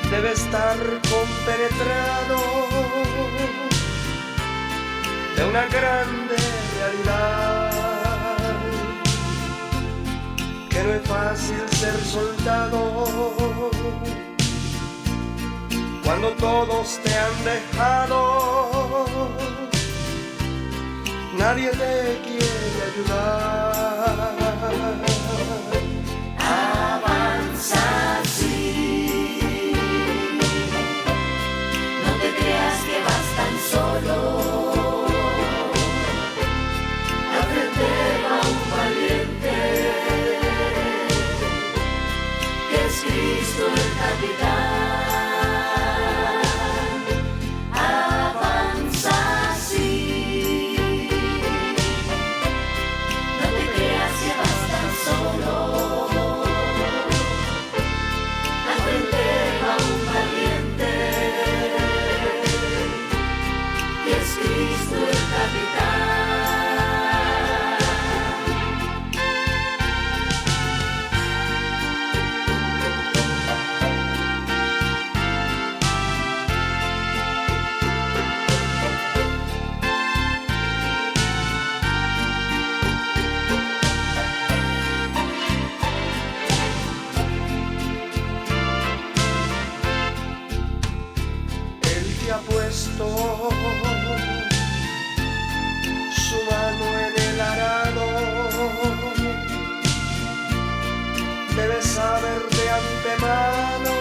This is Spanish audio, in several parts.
debe estar compenetrado de una grande realidad, que no es fácil ser soldado cuando todos te han dejado, nadie te quiere ayudar. Avanza así, no te creas que vas tan solo, al frente va un valiente, que es Cristo el capitán. Avanza así, no te creas que vas tan solo. Cristo el capitán. Él te ha puesto su mano en el arado, debes saber de antemano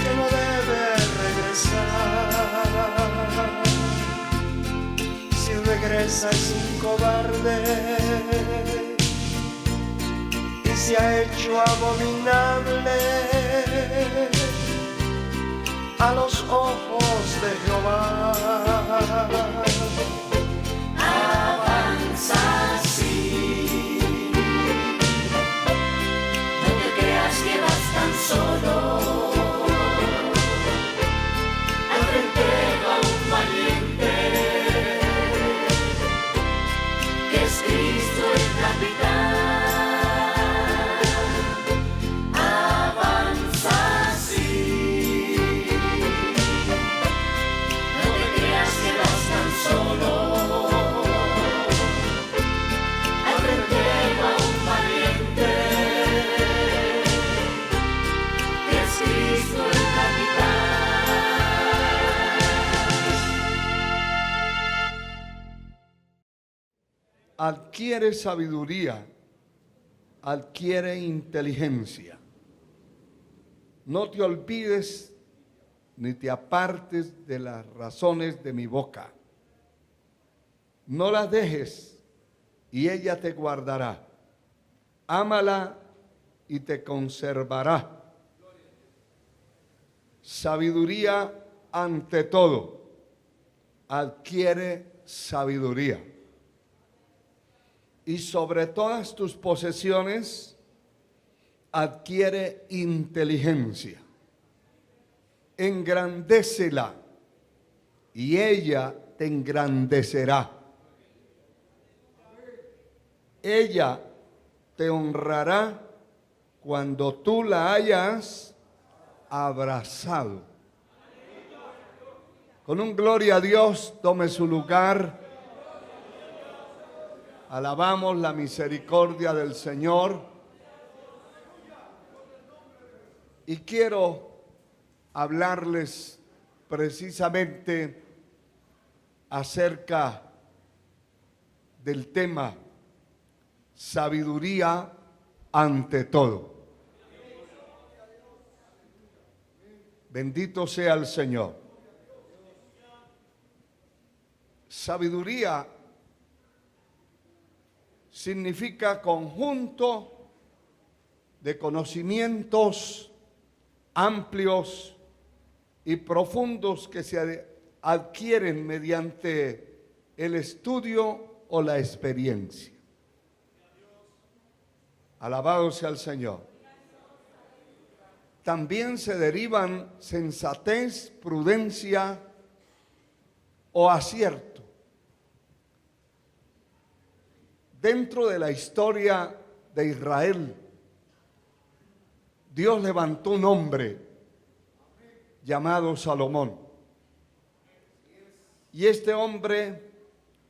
que no debe regresar. Si regresa es un cobarde y se ha hecho abominable a los ojos de Jehová. Avanza así, no te creas que vas tan solo, al frente va un valiente, que es Cristo el capitán. Adquiere sabiduría, adquiere inteligencia. No te olvides ni te apartes de las razones de mi boca. No las dejes y ella te guardará. Ámala y te conservará. Sabiduría ante todo. Adquiere sabiduría. Y sobre todas tus posesiones, adquiere inteligencia. Engrandécela y ella te engrandecerá. Ella te honrará cuando tú la hayas abrazado. Con un gloria a Dios, tome su lugar. Alabamos la misericordia del Señor. Y quiero hablarles precisamente acerca del tema sabiduría ante todo. Bendito sea el Señor. Sabiduría significa conjunto de conocimientos amplios y profundos que se adquieren mediante el estudio o la experiencia. Alabado sea el Señor. También se derivan sensatez, prudencia o acierto. Dentro de la historia de Israel, Dios levantó un hombre llamado Salomón. Y este hombre,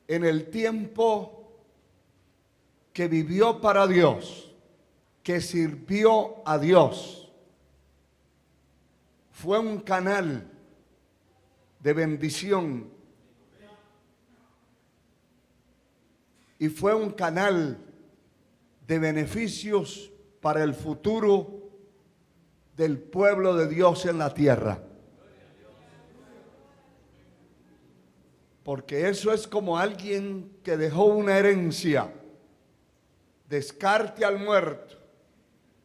en el tiempo que vivió para Dios, que sirvió a Dios, fue un canal de bendición y fue un canal de beneficios para el futuro del pueblo de Dios en la tierra. Porque eso es como alguien que dejó una herencia. Descarte al muerto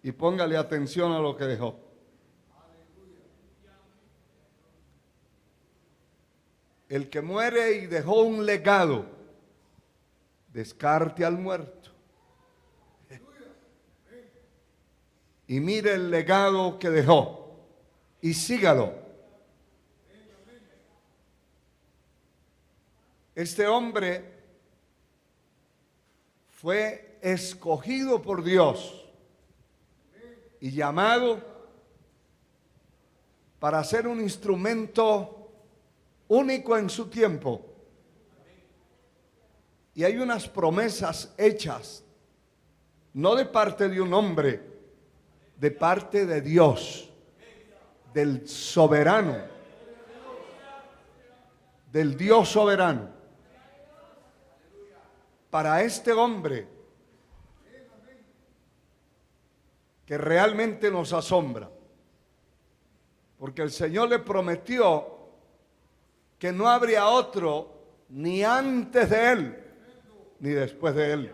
y póngale atención a lo que dejó. El que muere y dejó un legado, descarte al muerto. Y mire el legado que dejó y sígalo. Este hombre fue escogido por Dios y llamado para ser un instrumento único en su tiempo. Y hay unas promesas hechas, no de parte de un hombre, de parte de Dios, del soberano, del Dios soberano, para este hombre que realmente nos asombra, porque el Señor le prometió que no habría otro ni antes de él ni después de él.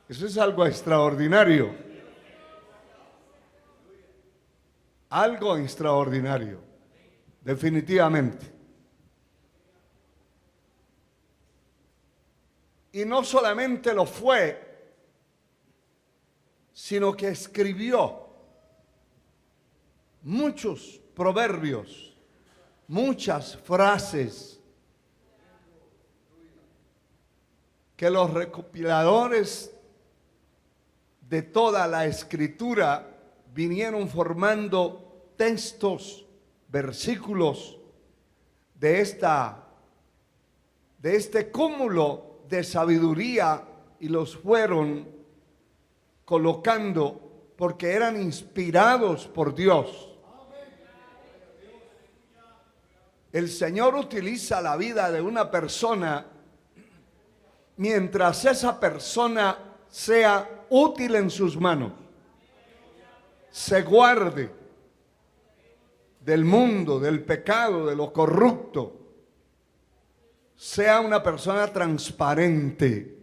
Eso es algo extraordinario. Algo extraordinario, definitivamente. Y no solamente lo fue, sino que escribió muchos proverbios, muchas frases que los recopiladores de toda la escritura vinieron formando textos, versículos de este cúmulo de sabiduría, y los fueron colocando porque eran inspirados por Dios. El Señor utiliza la vida de una persona mientras esa persona sea útil en sus manos, se guarde del mundo, del pecado, de lo corrupto, sea una persona transparente,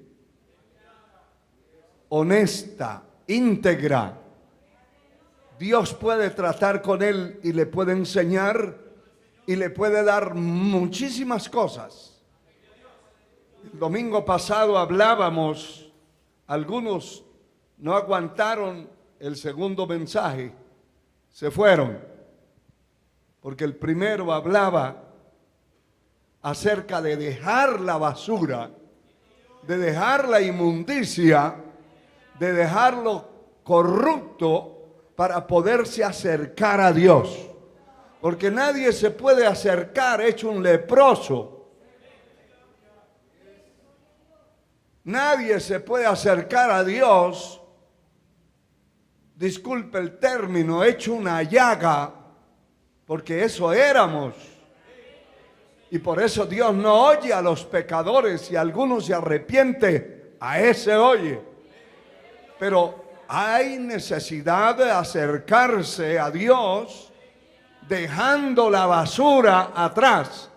honesta, íntegra. Dios puede tratar con él y le puede enseñar y le puede dar muchísimas cosas. El domingo pasado hablábamos, algunos no aguantaron el segundo mensaje, se fueron, porque el primero hablaba acerca de dejar la basura, de dejar la inmundicia, de dejar lo corrupto para poderse acercar a Dios. Porque nadie se puede acercar hecho un leproso. Nadie se puede acercar a Dios, disculpe el término, hecho una llaga, porque eso éramos. Y por eso Dios no oye a los pecadores. Si alguno se arrepiente, a ese oye. Pero hay necesidad de acercarse a Dios dejando la basura atrás.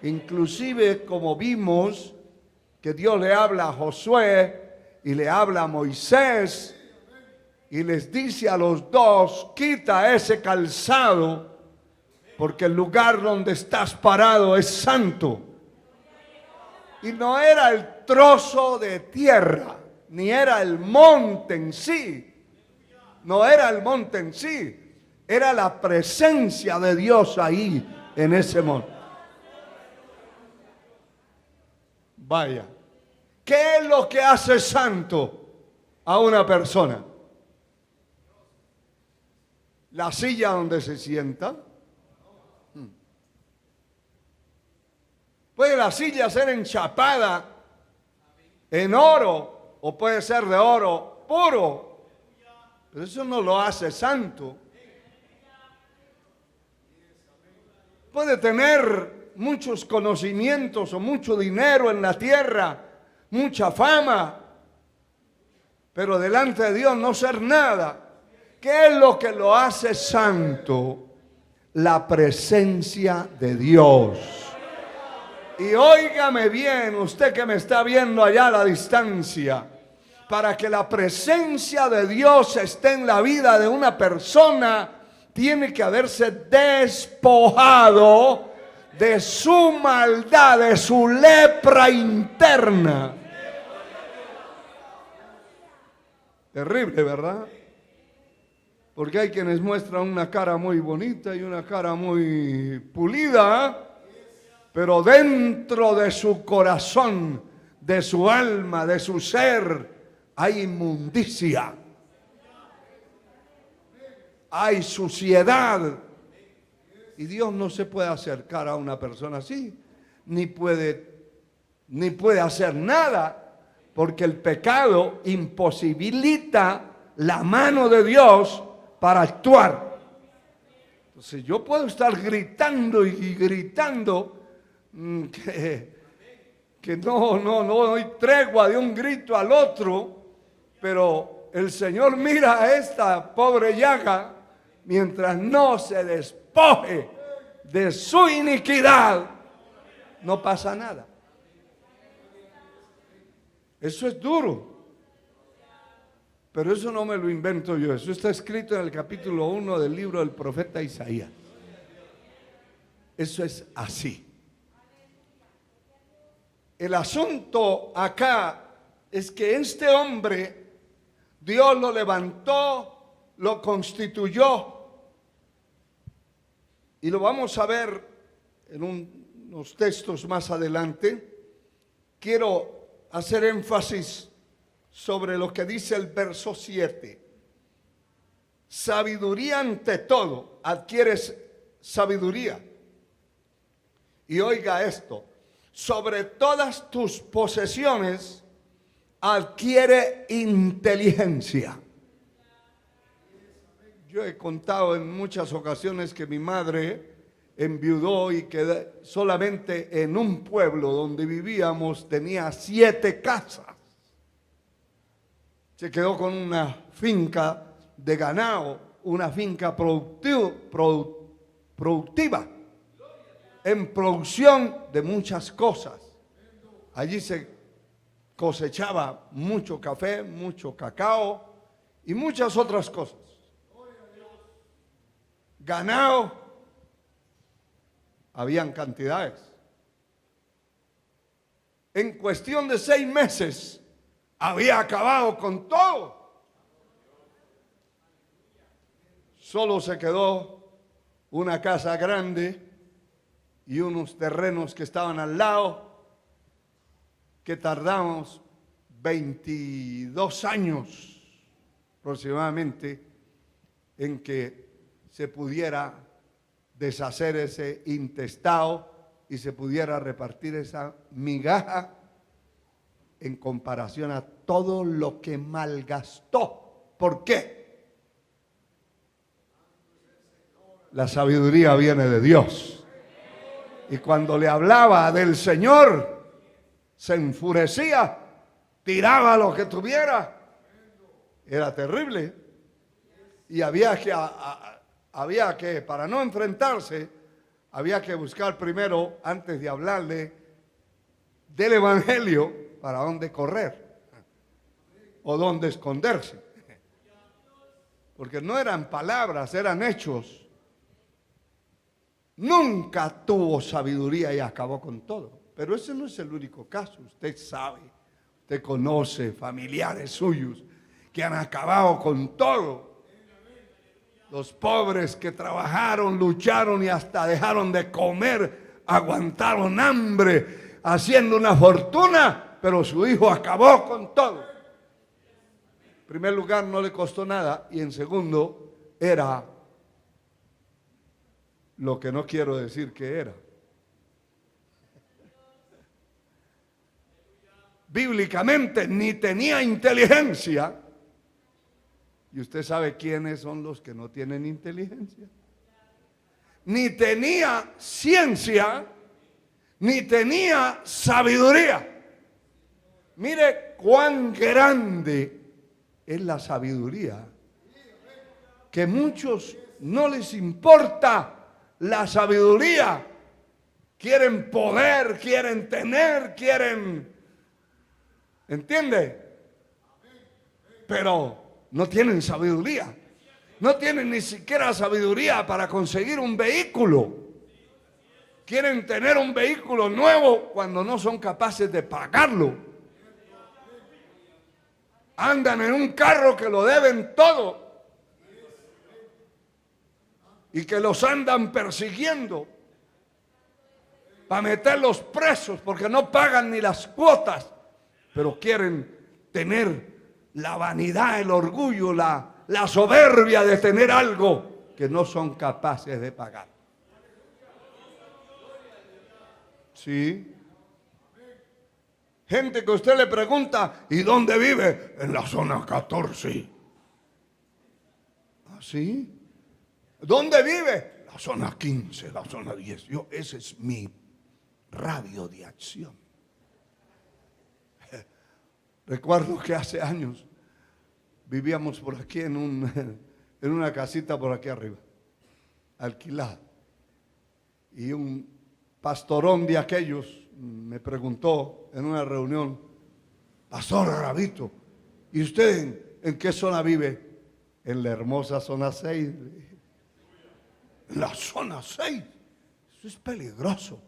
Inclusive, como vimos que Dios le habla a Josué y le habla a Moisés y les dice a los dos: quita ese calzado, porque el lugar donde estás parado es santo. Y no era el trozo de tierra, ni era el monte en sí. No era el monte en sí, era la presencia de Dios ahí en ese monte. Vaya, ¿qué es lo que hace santo a una persona? la silla donde se sienta. Puede la silla ser enchapada en oro o puede ser de oro puro, pero eso no lo hace santo. Puede tener muchos conocimientos o mucho dinero en la tierra, mucha fama, pero delante de Dios no ser nada. ¿Qué es lo que lo hace santo? La presencia de Dios. Y óigame bien, usted que me está viendo allá a la distancia, para que la presencia de Dios esté en la vida de una persona, tiene que haberse despojado de su maldad, de su lepra interna. Terrible, ¿verdad? Porque hay quienes muestran una cara muy bonita y una cara muy pulida, pero dentro de su corazón, de su alma, de su ser, hay inmundicia, hay suciedad. Y Dios no se puede acercar a una persona así, ni puede hacer nada, porque el pecado imposibilita la mano de Dios para actuar. Entonces yo puedo estar gritando y gritando que no hay tregua de un grito al otro, pero el Señor mira a esta pobre llaga mientras no se despoje de su iniquidad, no pasa nada. Eso es duro. Pero eso no me lo invento yo, eso está escrito en el capítulo 1 del libro del profeta Isaías. Eso es así. El asunto acá es que este hombre, Dios lo levantó, lo constituyó, y lo vamos a ver en unos textos más adelante. Quiero hacer énfasis sobre lo que dice el verso 7. Sabiduría ante todo, adquieres sabiduría. Y oiga esto, sobre todas tus posesiones adquiere inteligencia. Yo he contado en muchas ocasiones que mi madre enviudó y que solamente en un pueblo donde vivíamos tenía 7 casas. Se quedó con una finca de ganado, una finca productiva, en producción de muchas cosas. Allí se cosechaba mucho café, mucho cacao y muchas otras cosas. Ganado, habían cantidades. En cuestión de 6 meses, había acabado con todo. Solo se quedó una casa grande y unos terrenos que estaban al lado, que tardamos 22 años aproximadamente en que se pudiera deshacer ese intestado y se pudiera repartir esa migaja en comparación a todo lo que malgastó. ¿Por qué? La sabiduría viene de Dios. Y cuando le hablaba del Señor, se enfurecía, tiraba lo que tuviera. Era terrible. Y había que, para no enfrentarse, había que buscar primero, antes de hablarle del Evangelio, para dónde correr o dónde esconderse. Porque no eran palabras, eran hechos. Nunca tuvo sabiduría y acabó con todo. Pero ese no es el único caso. Usted sabe, usted conoce familiares suyos que han acabado con todo. Los pobres que trabajaron, lucharon y hasta dejaron de comer, aguantaron hambre, haciendo una fortuna, pero su hijo acabó con todo. En primer lugar, no le costó nada, y en segundo, era lo que no quiero decir que era. Bíblicamente ni tenía inteligencia. Y usted sabe quiénes son los que no tienen inteligencia. Ni tenía ciencia, ni tenía sabiduría. Mire cuán grande es la sabiduría, que muchos no les importa la sabiduría. Quieren poder, quieren tener, quieren... ¿Entiende? Pero no tienen sabiduría. No tienen ni siquiera sabiduría para conseguir un vehículo. Quieren tener un vehículo nuevo cuando no son capaces de pagarlo. Andan en un carro que lo deben todo y que los andan persiguiendo para meterlos presos porque no pagan ni las cuotas, pero quieren tener la vanidad, el orgullo, la soberbia de tener algo que no son capaces de pagar. Sí. Gente que usted le pregunta, ¿y dónde vive? En la zona 14. ¿Ah, sí? ¿Dónde vive? La zona 15, la zona 10. Ese es mi radio de acción. Recuerdo que hace años vivíamos por aquí en una casita por aquí arriba, alquilada. Y un pastorón de aquellos me preguntó en una reunión, Pastor Rabito, ¿y usted en qué zona vive? En la hermosa zona 6. En la zona 6. Eso es peligroso.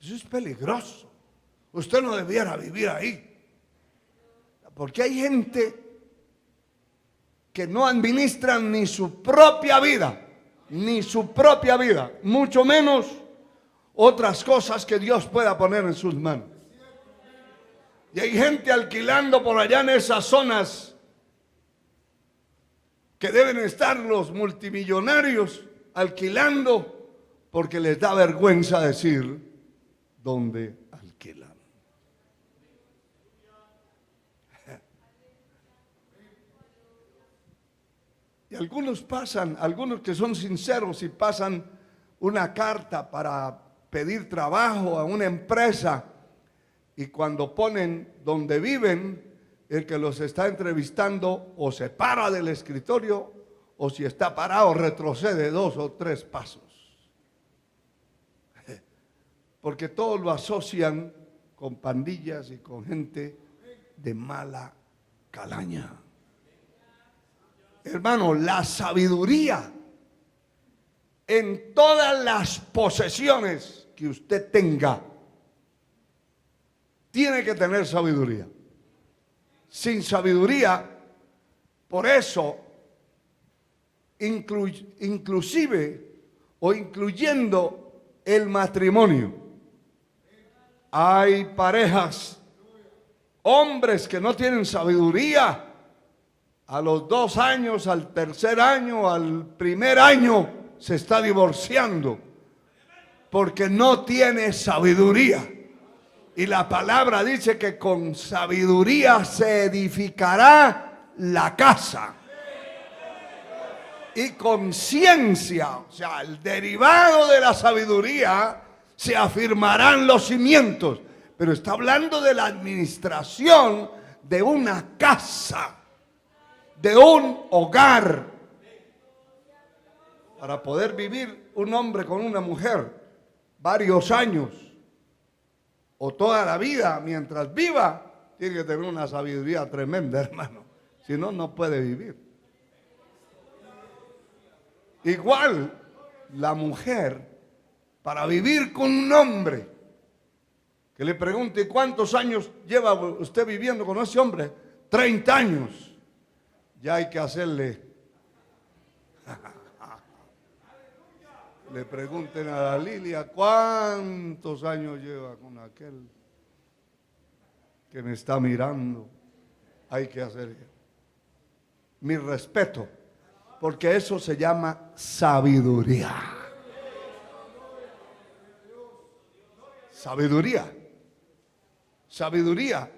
Eso es peligroso. Usted no debiera vivir ahí. Porque hay gente que no administran ni su propia vida, mucho menos otras cosas que Dios pueda poner en sus manos. Y hay gente alquilando por allá en esas zonas que deben estar los multimillonarios alquilando porque les da vergüenza decir dónde alquilan. Y algunos que son sinceros y pasan una carta para pedir trabajo a una empresa y cuando ponen donde viven, el que los está entrevistando o se para del escritorio o si está parado retrocede 2 o 3 pasos. Porque todos lo asocian con pandillas y con gente de mala calaña. Hermano, la sabiduría en todas las posesiones que usted tenga, tiene que tener sabiduría. Sin sabiduría, por eso, inclusive o incluyendo el matrimonio, hay parejas, hombres que no tienen sabiduría. A los 2 años, al tercer año, al primer año, se está divorciando porque no tiene sabiduría. Y la palabra dice que con sabiduría se edificará la casa. Y con ciencia, o sea, el derivado de la sabiduría, se afirmarán los cimientos. Pero está hablando de la administración de una casa, de un hogar. Para poder vivir un hombre con una mujer varios años o toda la vida, mientras viva, tiene que tener una sabiduría tremenda, hermano. Si no, no puede vivir. Igual la mujer, para vivir con un hombre, que le pregunte cuántos años lleva usted viviendo con ese hombre, 30 años. Ya hay que hacerle. Le pregunten a la Lilia cuántos años lleva con aquel que me está mirando. Hay que hacer mi respeto, porque eso se llama sabiduría. Sabiduría. Sabiduría.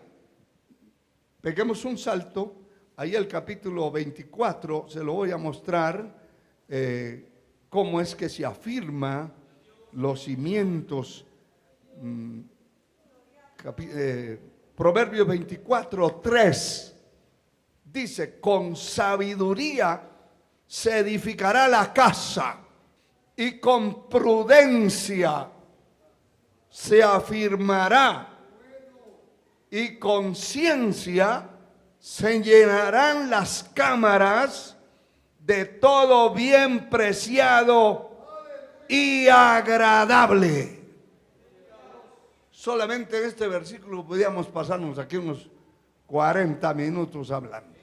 Peguemos un salto. Ahí el capítulo 24, se lo voy a mostrar cómo es que se afirma los cimientos. Proverbios 24, 3 dice: con sabiduría se edificará la casa y con prudencia se afirmará, y con ciencia se llenarán las cámaras de todo bien preciado y agradable. Solamente en este versículo podíamos pasarnos aquí unos 40 minutos hablando.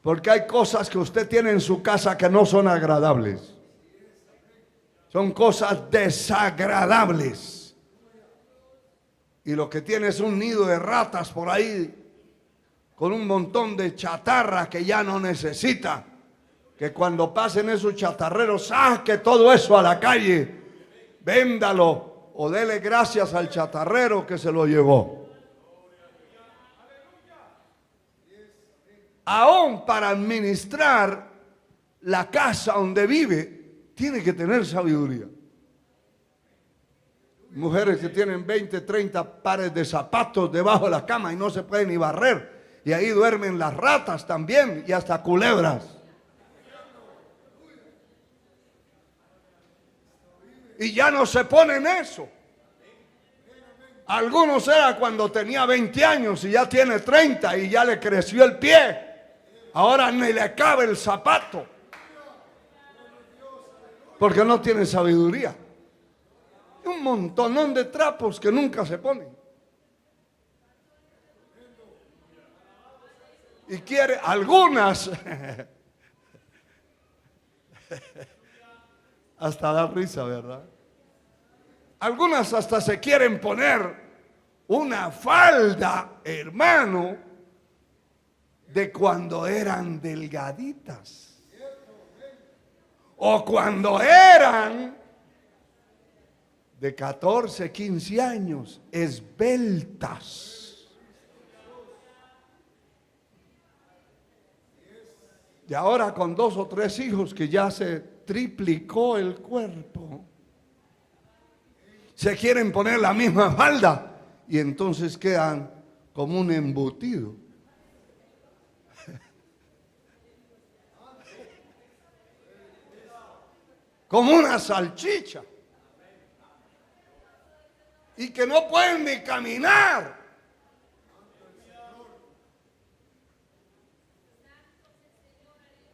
Porque hay cosas que usted tiene en su casa que no son agradables. Son cosas desagradables. Y lo que tiene es un nido de ratas por ahí, con un montón de chatarra que ya no necesita. Que cuando pasen esos chatarreros, saque todo eso a la calle, véndalo o dele gracias al chatarrero que se lo llevó. Aún para administrar la casa donde vive, tiene que tener sabiduría. Mujeres que tienen 20, 30 pares de zapatos debajo de la cama y no se pueden ni barrer. Y ahí duermen las ratas también y hasta culebras. Y ya no se ponen eso. Algunos era cuando tenía 20 años y ya tiene 30 y ya le creció el pie. Ahora ni le cabe el zapato. Porque no tiene sabiduría. Un montonón de trapos que nunca se ponen. Y quiere algunas. Hasta da risa, ¿verdad? Algunas hasta se quieren poner una falda, hermano, de cuando eran delgaditas. O cuando eran de 14, 15 años, esbeltas. Y ahora con 2 o 3 hijos que ya se triplicó el cuerpo, se quieren poner la misma falda y entonces quedan como un embutido. Como una salchicha. Y que no pueden ni caminar.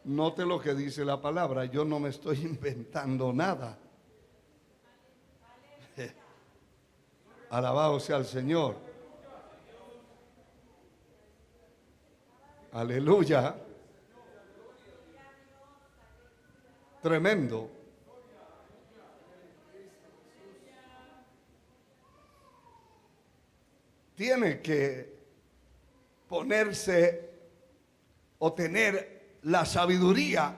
Note lo que dice la palabra. Yo no me estoy inventando nada. Alabado sea el Señor. Aleluya. Tremendo. Tiene que ponerse o tener la sabiduría,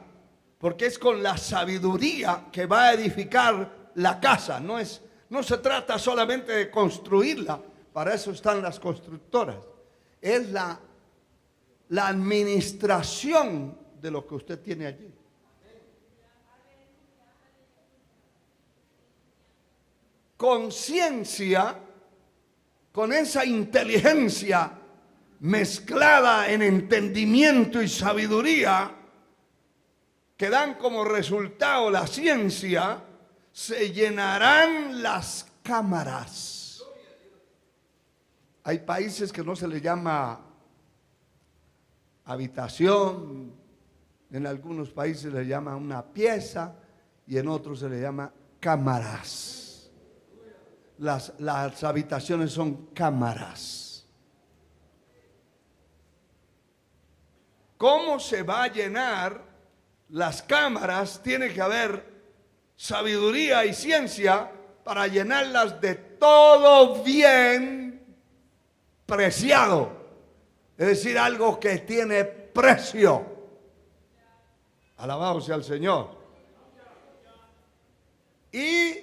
porque es con la sabiduría que va a edificar la casa. No se trata solamente de construirla, para eso están las constructoras. Es la administración de lo que usted tiene allí. Conciencia, con esa inteligencia mezclada en entendimiento y sabiduría, que dan como resultado la ciencia, se llenarán las cámaras. Hay países que no se les llama habitación, en algunos países le llama una pieza y en otros se le llama cámaras. Las habitaciones son cámaras. ¿Cómo se va a llenar las cámaras? Tiene que haber sabiduría y ciencia para llenarlas de todo bien preciado. Es decir, algo que tiene precio. Alabado sea el Señor. Y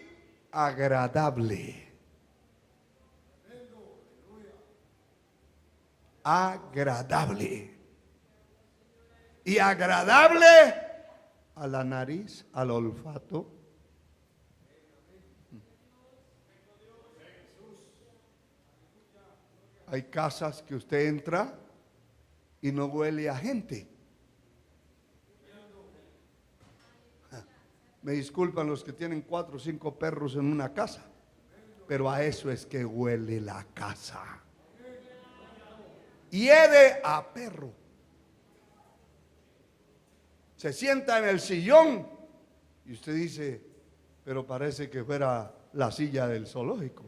agradable. Agradable. Y agradable a la nariz, al olfato. Hay casas que usted entra y no huele a gente. Me disculpan los que tienen 4 o 5 perros en una casa, pero a eso es que huele la casa. Hiede a perro. Se sienta en el sillón y usted dice, pero parece que fuera la silla del zoológico.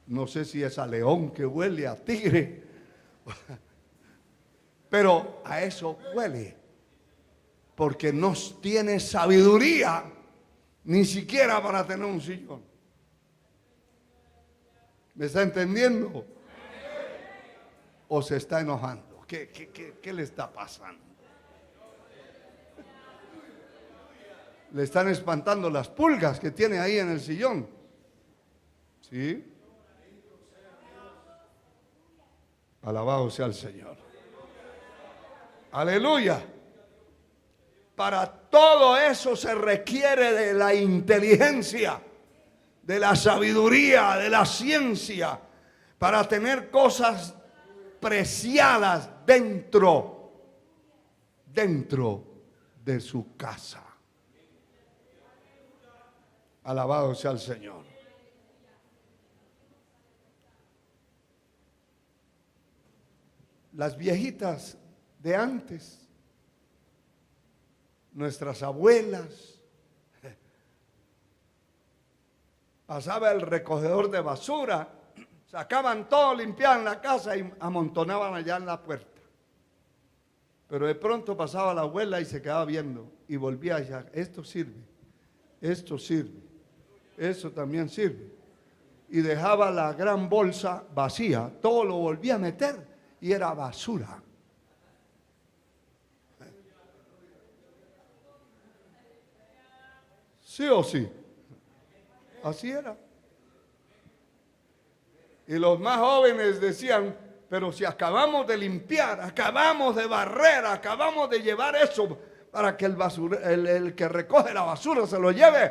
No sé si es a león que huele, a tigre, pero a eso huele, porque no tiene sabiduría ni siquiera para tener un sillón. ¿Me está entendiendo? ¿O se está enojando? ¿Qué le está pasando? Le están espantando las pulgas que tiene ahí en el sillón. ¿Sí? Alabado sea el Señor. Aleluya. Para todo eso se requiere de la inteligencia, de la sabiduría, de la ciencia, para tener cosas preciadas dentro de su casa. Alabado sea el Señor. Las viejitas de antes, nuestras abuelas, pasaba el recogedor de basura, sacaban todo, limpiaban la casa y amontonaban allá en la puerta. Pero de pronto pasaba la abuela y se quedaba viendo y volvía a decir, esto sirve, esto sirve, eso también sirve. Y dejaba la gran bolsa vacía, todo lo volvía a meter y era basura. ¿Sí o sí? Así era. Y los más jóvenes decían, pero si acabamos de limpiar, acabamos de barrer, acabamos de llevar eso para que el que recoge la basura se lo lleve,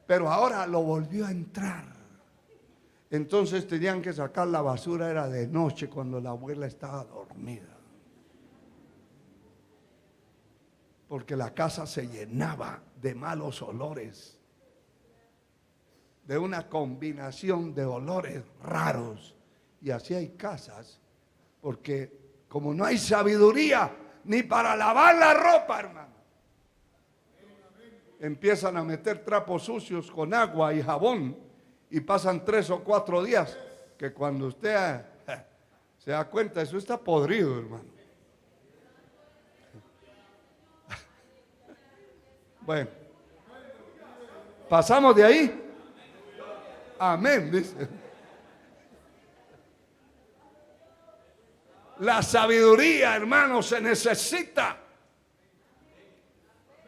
pero ahora lo volvió a entrar. Entonces tenían que sacar la basura, era de noche cuando la abuela estaba dormida. Porque la casa se llenaba de malos olores, de una combinación de olores raros. Y así hay casas, porque como no hay sabiduría ni para lavar la ropa, hermano, empiezan a meter trapos sucios con agua y jabón. Y pasan 3 o 4 días que cuando usted se da cuenta, eso está podrido, hermano. Bueno, pasamos de ahí. Amén, dice. La sabiduría, hermano, se necesita.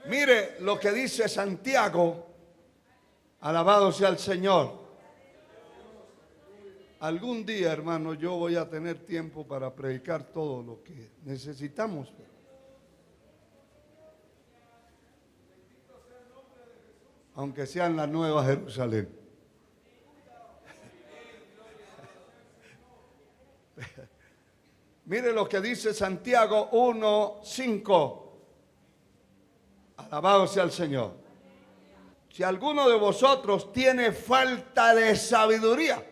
Mire lo que dice Santiago. Alabado sea el Señor. Algún día, hermano, yo voy a tener tiempo para predicar todo lo que necesitamos. Aunque sea en la Nueva Jerusalén. Mire lo que dice Santiago 1:5. Alabado sea el Señor. Si alguno de vosotros tiene falta de sabiduría,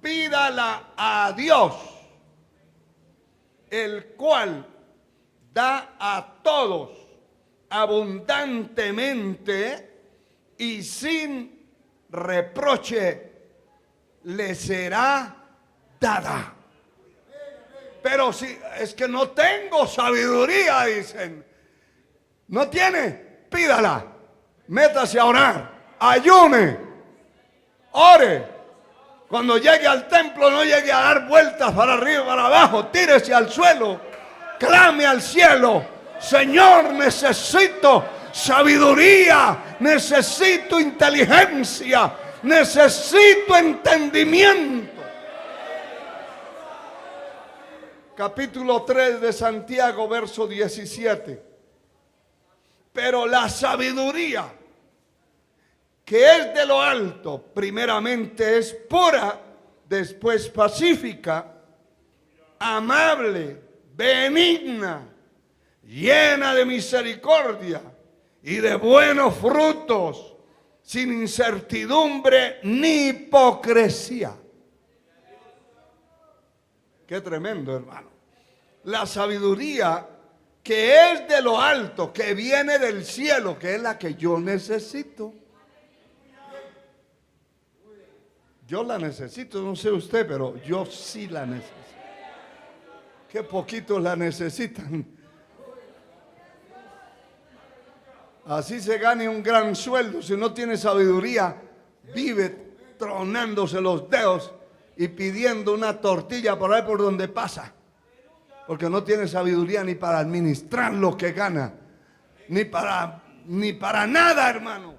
pídala a Dios, el cual da a todos abundantemente y sin reproche le será dada. Pero si es que no tengo sabiduría, dicen, no tiene, pídala, métase a orar, ayune, ore. Cuando llegue al templo no llegue a dar vueltas para arriba y para abajo, tírese al suelo, clame al cielo, Señor, necesito sabiduría, necesito inteligencia, necesito entendimiento. Capítulo 3 de Santiago, verso 17. Pero la sabiduría que es de lo alto, primeramente es pura, después pacífica, amable, benigna, llena de misericordia y de buenos frutos, sin incertidumbre ni hipocresía. Qué tremendo, hermano. La sabiduría que es de lo alto, que viene del cielo, que es la que yo necesito. Yo la necesito, no sé usted, pero yo sí la necesito. Qué poquitos la necesitan. Así se gane un gran sueldo. Si no tiene sabiduría, vive tronándose los dedos y pidiendo una tortilla por ahí por donde pasa. Porque no tiene sabiduría ni para administrar lo que gana, ni para nada, hermano.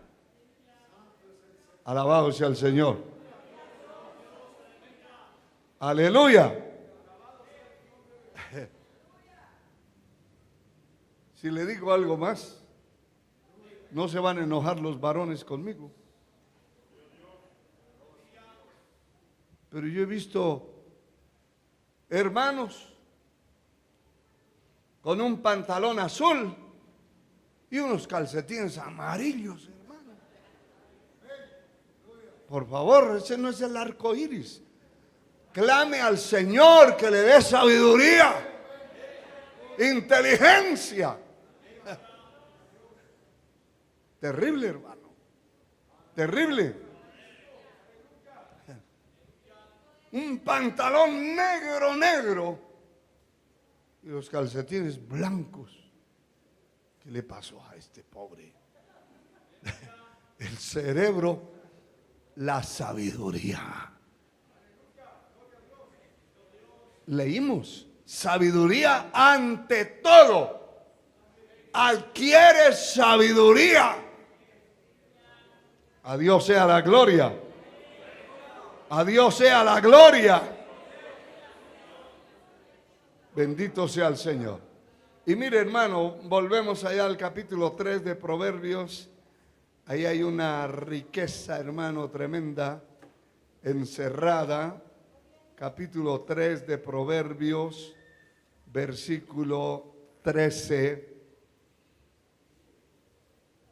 Alabado sea el Señor. Aleluya. Si le digo algo más, no se van a enojar los varones conmigo. Pero yo he visto hermanos con un pantalón azul y unos calcetines amarillos, hermano. Por favor, ese no es el arco iris. Clame al Señor que le dé sabiduría, inteligencia. Terrible, hermano. Terrible. Un pantalón negro y los calcetines blancos. ¿Qué le pasó a este pobre? El cerebro, la sabiduría. Leímos, sabiduría ante todo. Adquiere sabiduría. A Dios sea la gloria. A Dios sea la gloria. Bendito sea el Señor. Y mire, hermano, volvemos allá al capítulo 3 de Proverbios. Ahí hay una riqueza, hermano, tremenda, encerrada. Capítulo 3 de Proverbios, versículo 13.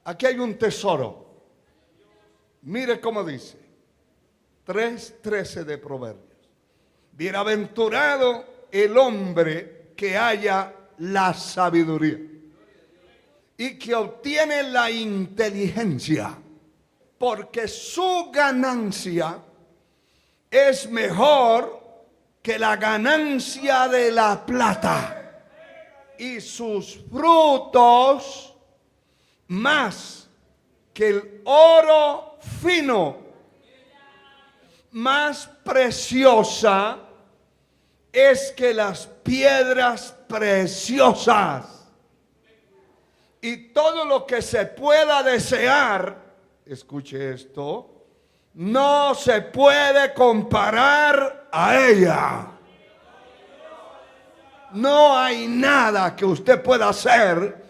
Aquí hay un tesoro. Mire cómo dice. 3:13 de Proverbios. Bienaventurado el hombre que haya la sabiduría y que obtiene la inteligencia, porque su ganancia es mejor que la ganancia de la plata y sus frutos más que el oro fino. Más preciosa es que las piedras preciosas. Y todo lo que se pueda desear, escuche esto, no se puede comparar a ella. No hay nada que usted pueda hacer,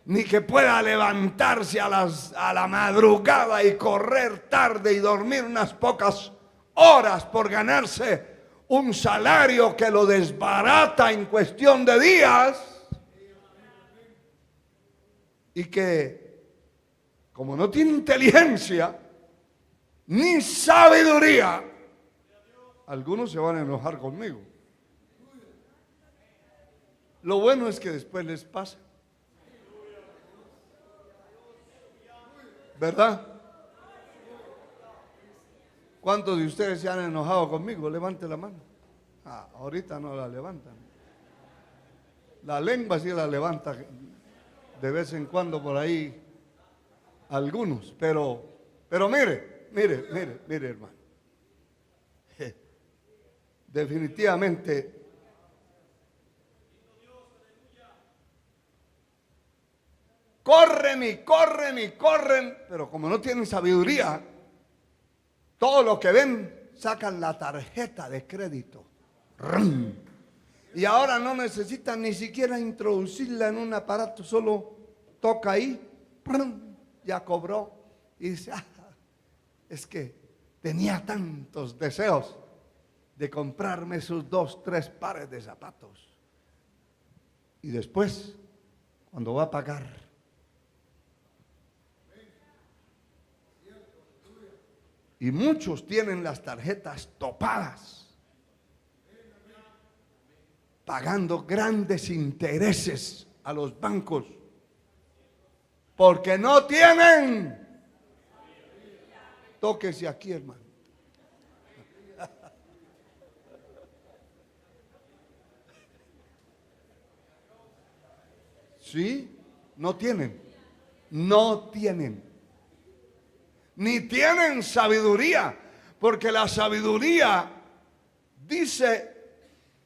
ni que pueda levantarse a la madrugada y correr tarde y dormir unas pocas horas por ganarse un salario que lo desbarata en cuestión de días, y que, como no tiene inteligencia ni sabiduría, algunos se van a enojar conmigo. Lo bueno es que después les pasa, ¿verdad? ¿Cuántos de ustedes se han enojado conmigo? Levante la mano. Ahorita no la levantan. La lengua sí la levanta de vez en cuando por ahí algunos. Pero mire, hermano. Definitivamente corren y corren y corren, pero como no tienen sabiduría, todo lo que ven, sacan la tarjeta de crédito. ¡Rum! Y ahora no necesitan ni siquiera introducirla en un aparato, solo toca ahí, ¡prum! Ya cobró. Y dice, es que tenía tantos deseos de comprarme esos 2, 3 pares de zapatos. Y después, cuando va a pagar, y muchos tienen las tarjetas topadas, pagando grandes intereses a los bancos, porque no tienen. Tóquese aquí, hermano. ¿Sí? No tienen. No tienen. Ni tienen sabiduría, porque la sabiduría dice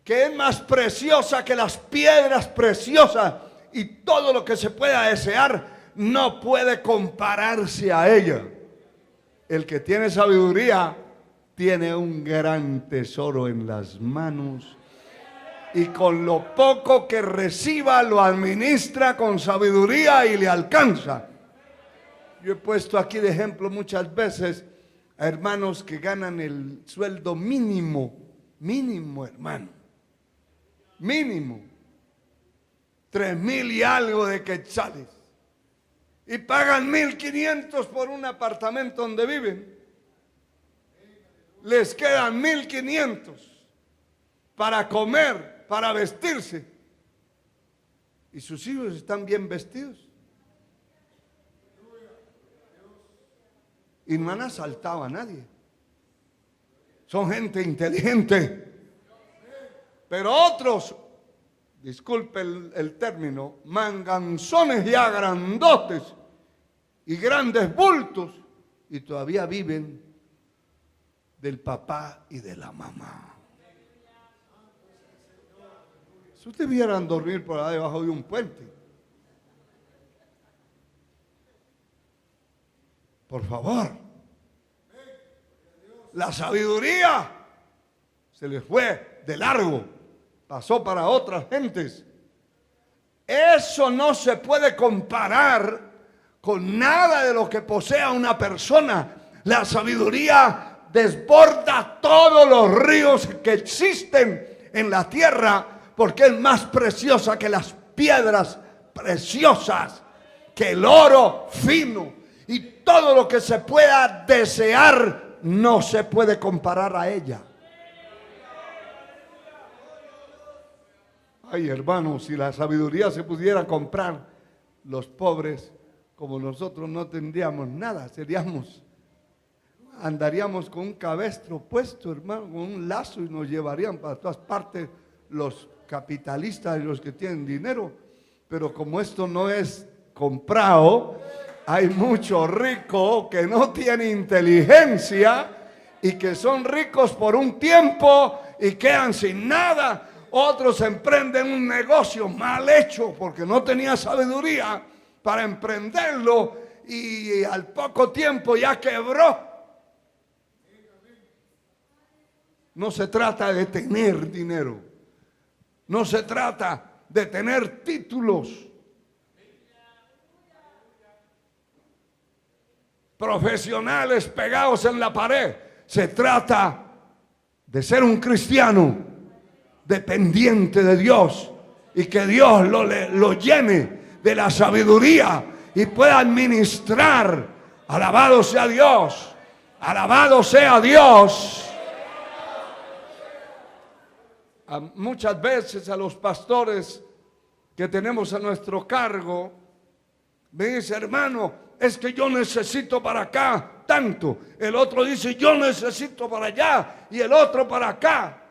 que es más preciosa que las piedras preciosas, y todo lo que se pueda desear no puede compararse a ella. El que tiene sabiduría tiene un gran tesoro en las manos, y con lo poco que reciba lo administra con sabiduría y le alcanza. Yo he puesto aquí de ejemplo muchas veces a hermanos que ganan el sueldo mínimo, hermano, mínimo, 3,000 y algo de quetzales, y pagan 1,500 por un apartamento donde viven. Les quedan 1,500 para comer, para vestirse, y sus hijos están bien vestidos. Y no han asaltado a nadie. Son gente inteligente. Pero otros, disculpe el término, manganzones ya grandotes y grandes bultos, y todavía viven del papá y de la mamá. Si ustedes vieran dormir por ahí debajo de un puente, por favor, la sabiduría se les fue de largo, pasó para otras gentes. Eso no se puede comparar con nada de lo que posea una persona. La sabiduría desborda todos los ríos que existen en la tierra, porque es más preciosa que las piedras preciosas, que el oro fino. Y todo lo que se pueda desear no se puede comparar a ella. Ay, hermanos, si la sabiduría se pudiera comprar, los pobres como nosotros no tendríamos nada. Andaríamos con un cabestro puesto, hermano, con un lazo, y nos llevarían para todas partes los capitalistas y los que tienen dinero. Pero como esto no es comprado, hay mucho rico que no tiene inteligencia y que son ricos por un tiempo y quedan sin nada. Otros emprenden un negocio mal hecho porque no tenía sabiduría para emprenderlo, y al poco tiempo ya quebró. No se trata de tener dinero, no se trata de tener títulos profesionales pegados en la pared. Se trata de ser un cristiano dependiente de Dios, y que Dios lo llene de la sabiduría y pueda administrar. Alabado sea Dios, alabado sea Dios. Muchas veces a los pastores que tenemos a nuestro cargo me dice: hermano, es que yo necesito para acá tanto. El otro dice: yo necesito para allá, y el otro para acá.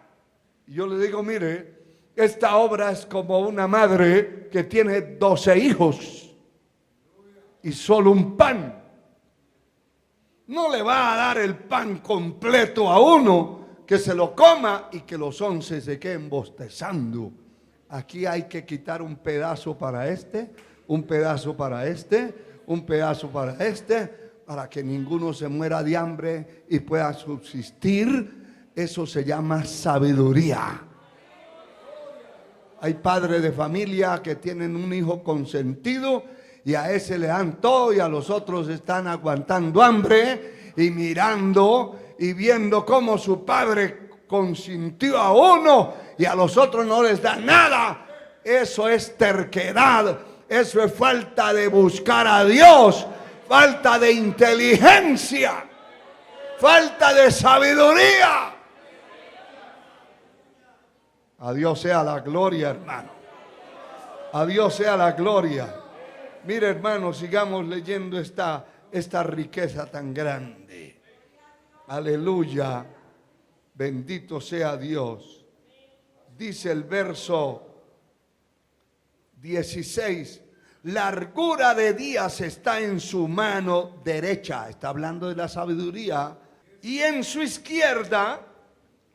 Y yo le digo: mire, esta obra es como una madre que tiene 12 hijos y solo un pan. No le va a dar el pan completo a uno, que se lo coma y que los 11 se queden bostezando. Aquí hay que quitar un pedazo para este, un pedazo para este, un pedazo para este, para que ninguno se muera de hambre y pueda subsistir. Eso se llama sabiduría. Hay padres de familia que tienen un hijo consentido y a ese le dan todo y a los otros están aguantando hambre y mirando y viendo cómo su padre consintió a uno y a los otros no les da nada. Eso es terquedad, eso es falta de buscar a Dios, falta de inteligencia, falta de sabiduría. A Dios sea la gloria, hermano. A Dios sea la gloria. Mire, hermano, sigamos leyendo esta riqueza tan grande. Aleluya. Bendito sea Dios. Dice el verso 16. Largura de días está en su mano derecha. Está hablando de la sabiduría. Y en su izquierda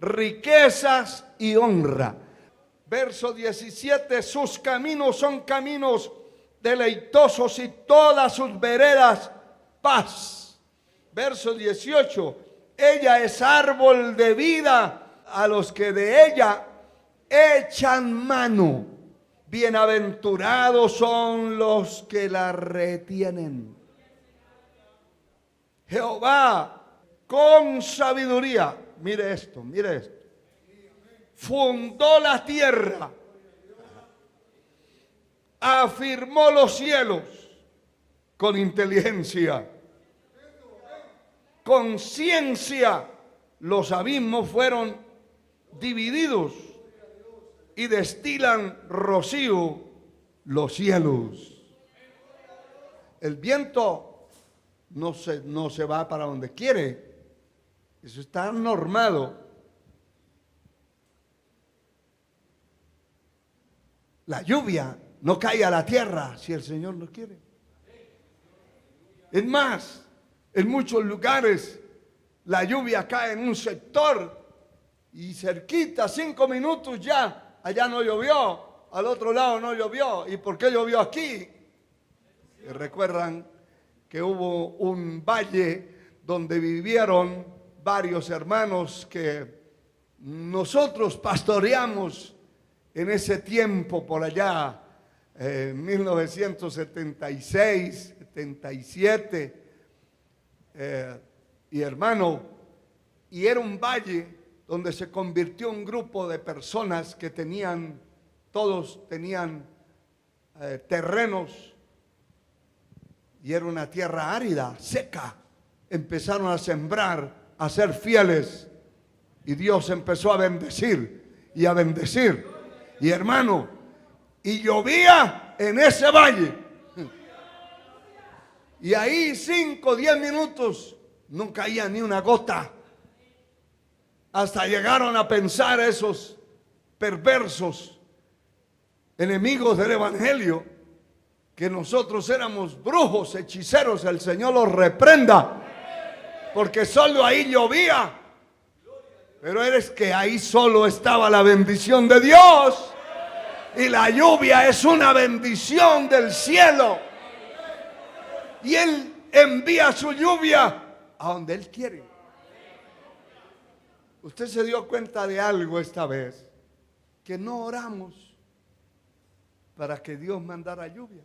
riquezas y honra. Verso 17, sus caminos son caminos deleitosos y todas sus veredas paz. Verso 18, ella es árbol de vida a los que de ella echan mano. Bienaventurados son los que la retienen. Jehová con sabiduría. Mire esto, mire esto. Fundó la tierra, afirmó los cielos con inteligencia, con ciencia los abismos fueron divididos y destilan rocío los cielos. El viento no se va para donde quiere, eso está normado. La lluvia no cae a la tierra si el Señor no quiere. Es más, en muchos lugares la lluvia cae en un sector y cerquita, 5 minutos ya, allá no llovió, al otro lado no llovió. ¿Y por qué llovió aquí? Y recuerdan que hubo un valle donde vivieron varios hermanos que nosotros pastoreamos en ese tiempo por allá, en 1976, 77, y hermano, y era un valle donde se convirtió un grupo de personas que todos tenían terrenos, y era una tierra árida, seca. Empezaron a sembrar, a ser fieles, y Dios empezó a bendecir y a bendecir. Y hermano, y llovía en ese valle. Y ahí 5 o 10 minutos no caía ni una gota. Hasta llegaron a pensar esos perversos enemigos del evangelio que nosotros éramos brujos, hechiceros. El Señor los reprenda, porque solo ahí llovía. Pero es que ahí solo estaba la bendición de Dios. Y la lluvia es una bendición del cielo. Y Él envía su lluvia a donde Él quiere. Usted se dio cuenta de algo esta vez, que no oramos para que Dios mandara lluvia.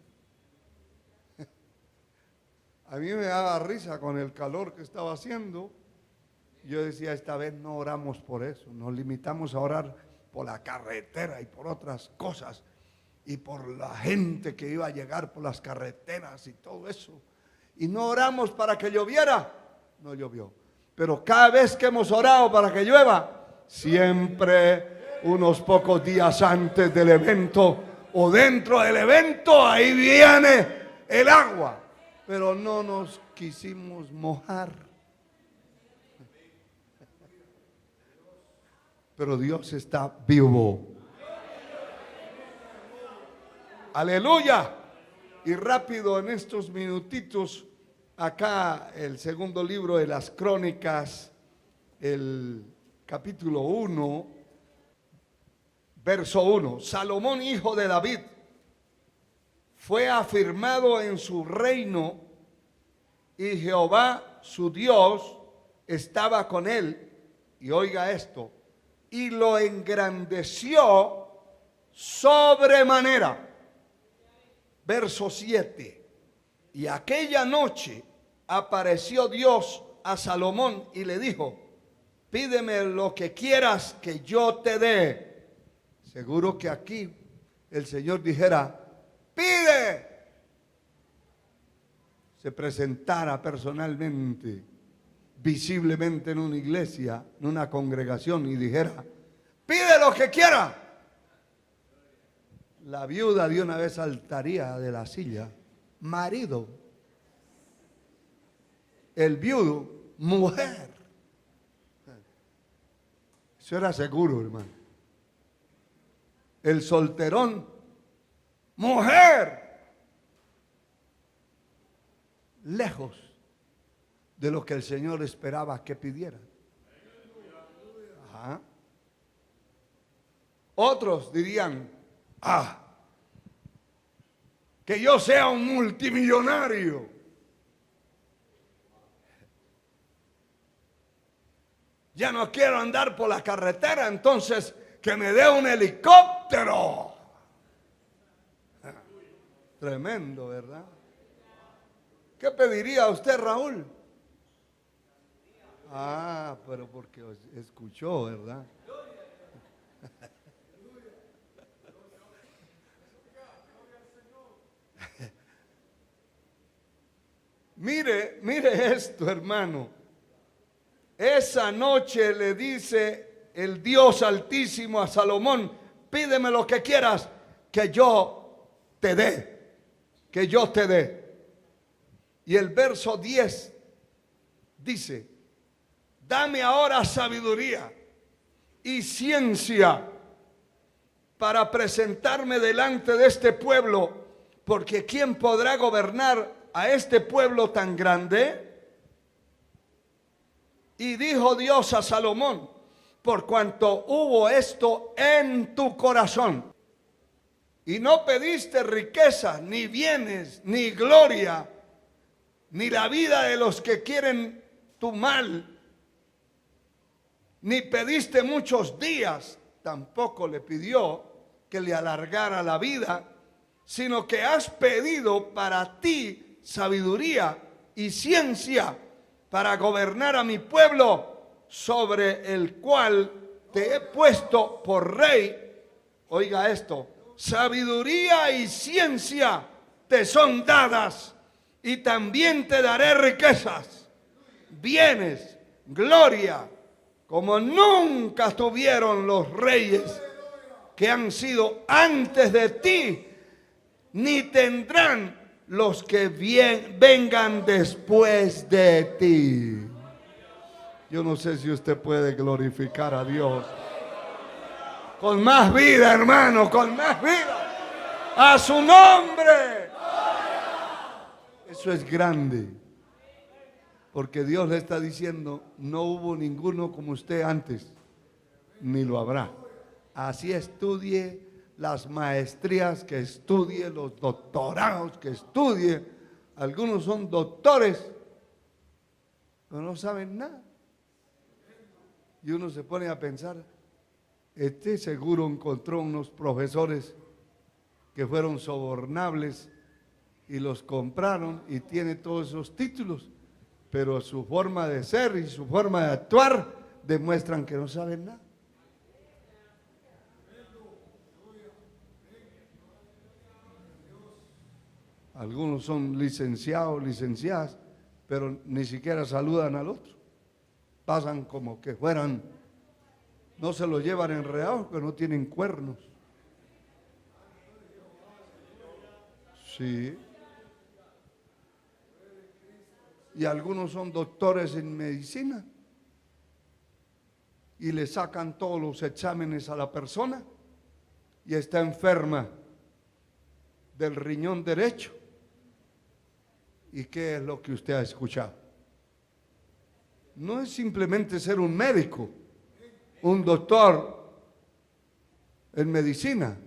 A mí me daba risa con el calor que estaba haciendo. Yo decía, esta vez no oramos por eso, nos limitamos a orar por la carretera y por otras cosas y por la gente que iba a llegar por las carreteras y todo eso. Y no oramos para que lloviera, no llovió. Pero cada vez que hemos orado para que llueva, siempre unos pocos días antes del evento o dentro del evento, ahí viene el agua. Pero no nos quisimos mojar. Pero Dios está vivo. Aleluya. Y rápido en estos minutitos, acá el segundo libro de las Crónicas, el capítulo 1, verso 1. Salomón, hijo de David, fue afirmado en su reino y Jehová su Dios estaba con él. Y oiga esto, y lo engrandeció sobremanera. Verso 7. Y aquella noche apareció Dios a Salomón y le dijo: pídeme lo que quieras que yo te dé. Seguro que aquí el Señor dijera: pide. Se presentara personalmente, visiblemente en una iglesia, en una congregación y dijera: pide lo que quiera. La viuda de una vez saltaría de la silla. Marido. El viudo, mujer. Eso era seguro, hermano. El solterón, mujer. Lejos de lo que el Señor esperaba que pidiera. Ajá. Otros dirían: que yo sea un multimillonario. Ya no quiero andar por la carretera, entonces que me dé un helicóptero. Tremendo, ¿verdad? ¿Qué pediría usted, Raúl? Pero porque escuchó, ¿verdad? Mire esto, hermano. Esa noche le dice el Dios Altísimo a Salomón: pídeme lo que quieras que yo te dé, que yo te dé. Y el verso 10 dice: dame ahora sabiduría y ciencia para presentarme delante de este pueblo, porque ¿quién podrá gobernar a este pueblo tan grande? Y dijo Dios a Salomón: por cuanto hubo esto en tu corazón, y no pediste riqueza, ni bienes, ni gloria, ni la vida de los que quieren tu mal, ni pediste muchos días, tampoco le pidió que le alargara la vida, sino que has pedido para ti sabiduría y ciencia para gobernar a mi pueblo, sobre el cual te he puesto por rey. Oiga esto: sabiduría y ciencia te son dadas, y también te daré riquezas, bienes, gloria, como nunca tuvieron los reyes que han sido antes de ti, ni tendrán los que vengan después de ti. Yo no sé si usted puede glorificar a Dios con más vida, hermano, con más vida, a su nombre. Eso es grande, porque Dios le está diciendo: no hubo ninguno como usted antes, ni lo habrá. Así estudie las maestrías que estudie, los doctorados que estudie. Algunos son doctores, pero no saben nada. Y uno se pone a pensar: este seguro encontró unos profesores que fueron sobornables y los compraron y tiene todos esos títulos, pero su forma de ser y su forma de actuar demuestran que no saben nada. Algunos son licenciados, licenciadas, pero ni siquiera saludan al otro. Pasan como que fueran, no se lo llevan enredados, pero no tienen cuernos. Sí. Y algunos son doctores en medicina y le sacan todos los exámenes a la persona y está enferma del riñón derecho. ¿Y qué es lo que usted ha escuchado? No es simplemente ser un médico, un doctor en medicina.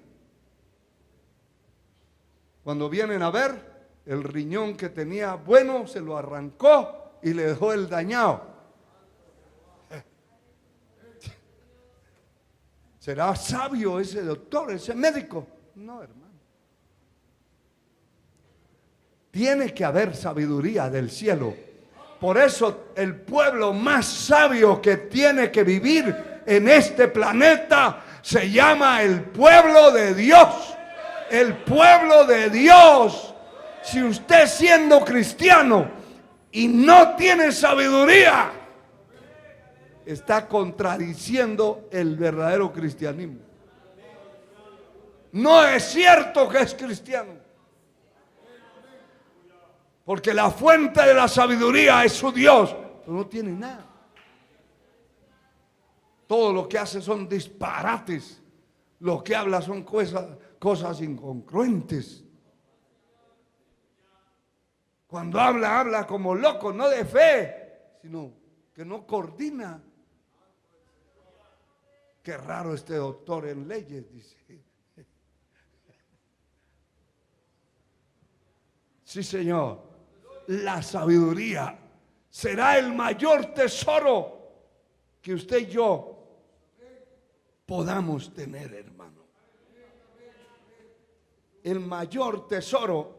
Cuando vienen a ver, el riñón que tenía bueno se lo arrancó y le dejó el dañado. ¿Será sabio ese doctor, ese médico? No, hermano. Tiene que haber sabiduría del cielo. Por eso el pueblo más sabio que tiene que vivir en este planeta se llama el pueblo de Dios. El pueblo de Dios. Si usted siendo cristiano y no tiene sabiduría, está contradiciendo el verdadero cristianismo. No es cierto que es cristiano, porque la fuente de la sabiduría es su Dios, pero no tiene nada. Todo lo que hace son disparates, lo que habla son cosas incongruentes. Cuando habla como loco, no de fe, sino que no coordina. Qué raro este doctor en leyes, dice. Sí, Señor. La sabiduría será el mayor tesoro que usted y yo podamos tener, hermano. El mayor tesoro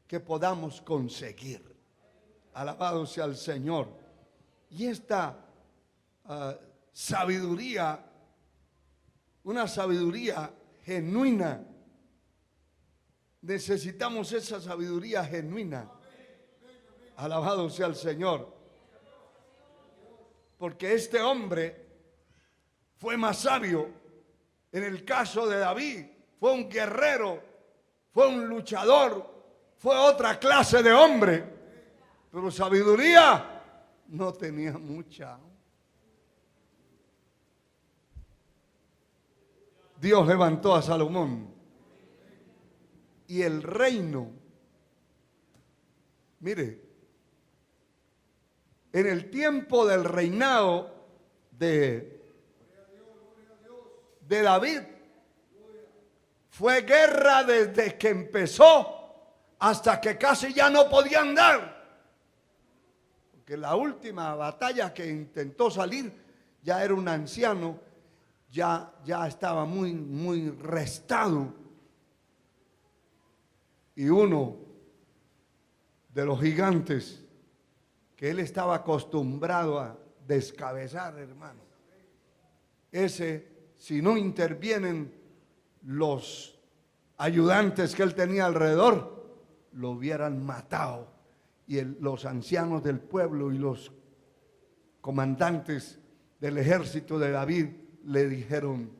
que podamos conseguir. Alabado sea el Señor. Y esta sabiduría, una sabiduría genuina, necesitamos esa sabiduría genuina. Alabado sea el Señor. Porque este hombre fue más sabio. En el caso de David, fue un guerrero, fue un luchador, fue otra clase de hombre. Pero sabiduría no tenía mucha. Dios levantó a Salomón. Y el reino, mire, en el tiempo del reinado de David, fue guerra desde que empezó hasta que casi ya no podían dar. Porque la última batalla que intentó salir, ya era un anciano, ya estaba muy restado. Y uno de los gigantes que él estaba acostumbrado a descabezar, hermano, ese, si no intervienen los ayudantes que él tenía alrededor, lo hubieran matado. Y los ancianos del pueblo y los comandantes del ejército de David le dijeron: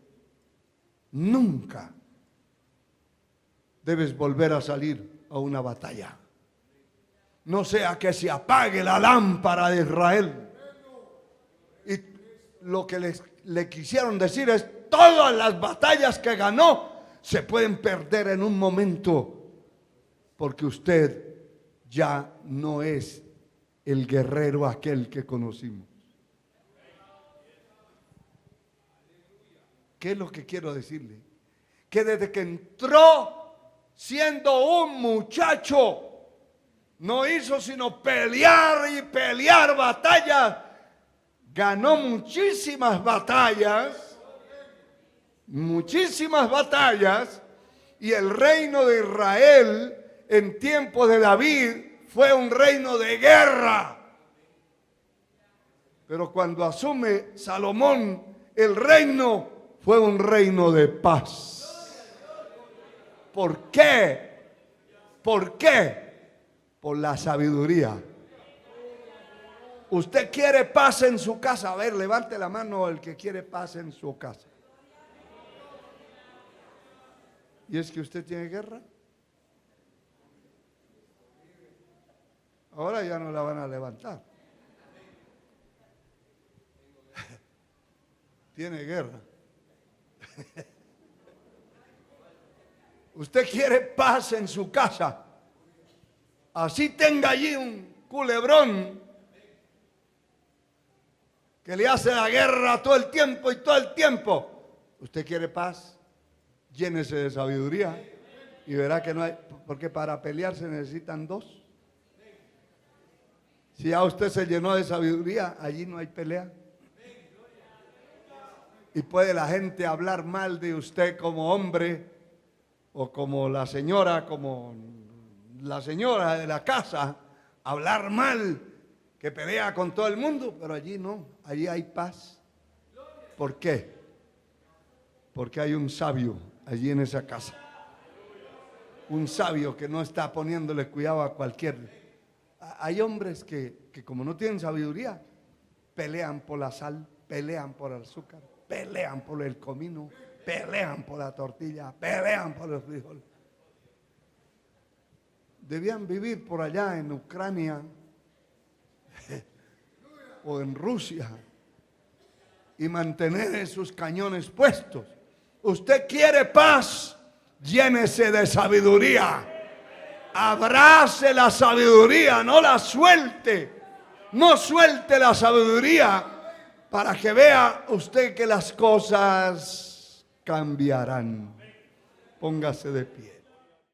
nunca debes volver a salir a una batalla, no sea que se apague la lámpara de Israel. Y lo que le quisieron decir es: todas las batallas que ganó se pueden perder en un momento, porque usted ya no es el guerrero aquel que conocimos. ¿Qué es lo que quiero decirle? Que desde que entró siendo un muchacho, no hizo sino pelear y pelear batallas. Ganó muchísimas batallas, y el reino de Israel en tiempo de David fue un reino de guerra. Pero cuando asume Salomón el reino, fue un reino de paz. ¿Por qué? ¿Por qué? Por la sabiduría. ¿Usted quiere paz en su casa? A ver, levante la mano el que quiere paz en su casa. ¿Y es que usted tiene guerra? Ahora ya no la van a levantar. Tiene guerra. Usted quiere paz en su casa. Así tenga allí un culebrón que le hace la guerra todo el tiempo y todo el tiempo. ¿Usted quiere paz? Llénese de sabiduría. Y verá que no hay, porque para pelear se necesitan dos. Si ya usted se llenó de sabiduría, allí no hay pelea. Y puede la gente hablar mal de usted como hombre, o como la señora de la casa, hablar mal, que pelea con todo el mundo, pero allí no, allí hay paz. ¿Por qué? Porque hay un sabio allí en esa casa. Un sabio que no está poniéndole cuidado a cualquier. Hay hombres que como no tienen sabiduría, pelean por la sal, pelean por el azúcar, pelean por el comino, pelean por la tortilla, pelean por el frijol. Debían vivir por allá en Ucrania o en Rusia y mantener esos cañones puestos. Usted quiere paz, llénese de sabiduría. Abrace la sabiduría, no la suelte. No suelte la sabiduría para que vea usted que las cosas cambiarán. Póngase de pie.